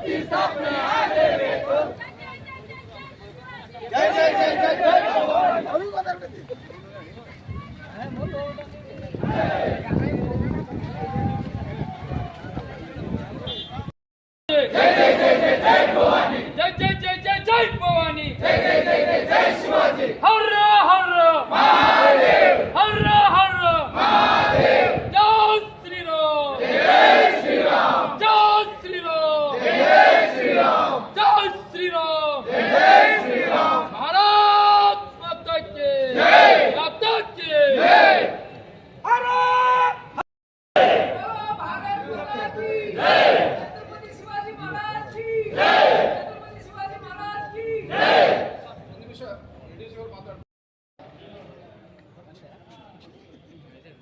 ಮೂರ್ತಿ ಸ್ಥಾಪನೆ ಆಗಲೇಬೇಕು. ಜೈ ಜೈ ಜೈ ಜೈ ಜೈ ಭವಾನಿ. जय जय जय जय जय भवानी, जय जय जय जय जय भवानी, जय जय जय जय जय शिवाजी, हर हर महादेव, हर हर महादेव, जय श्री राम, जय श्री राम, जय श्री राम, जय श्री राम, जय श्री राम, जय श्री राम, भारत माता की जय, माता की जय, हर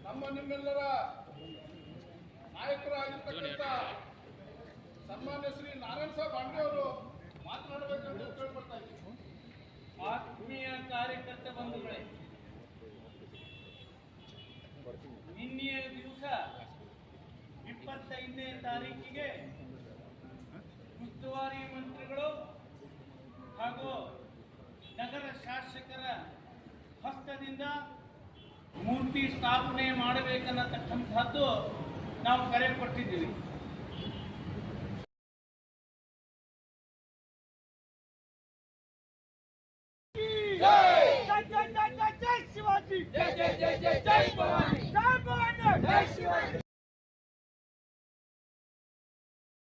ನಮ್ಮ ನಿಮ್ಮೆಲ್ಲರ ನಾಯಕರಾಗಿರ್ತಕ್ಕಂಥ ಸನ್ಮಾನ್ಯ ಶ್ರೀ ನಾರಾಯಣ ಸಾಹೇಬ್ ಬಾಂಡೆ ಅವರು ಮಾತನಾಡಬೇಕಂತ ಕೇಳ್ಕೊಳ್ತಾ ಇದ್ದೀವಿ. ಆತ್ಮೀಯ ಕಾರ್ಯಕರ್ತ ಬಂಧುಗಳೇ, ನಿನ್ನೆಯ ದಿವಸ 25ನೇ ತಾರೀಕಿಗೆ ಉಸ್ತುವಾರಿ ಮಂತ್ರಿಗಳು ಹಾಗೂ ನಗರ ಶಾಸಕರ ಹಸ್ತದಿಂದ ಮೂರ್ತಿ ಸ್ಥಾಪನೆ ಮಾಡಬೇಕನ್ನತಕ್ಕಂಥದ್ದು ನಾವು ಕರೆ ಕೊಟ್ಟಿದ್ದೀವಿ. शिवाजी, जय जय जय जय जय भवानी, जय भवानी, जय शिवाजी,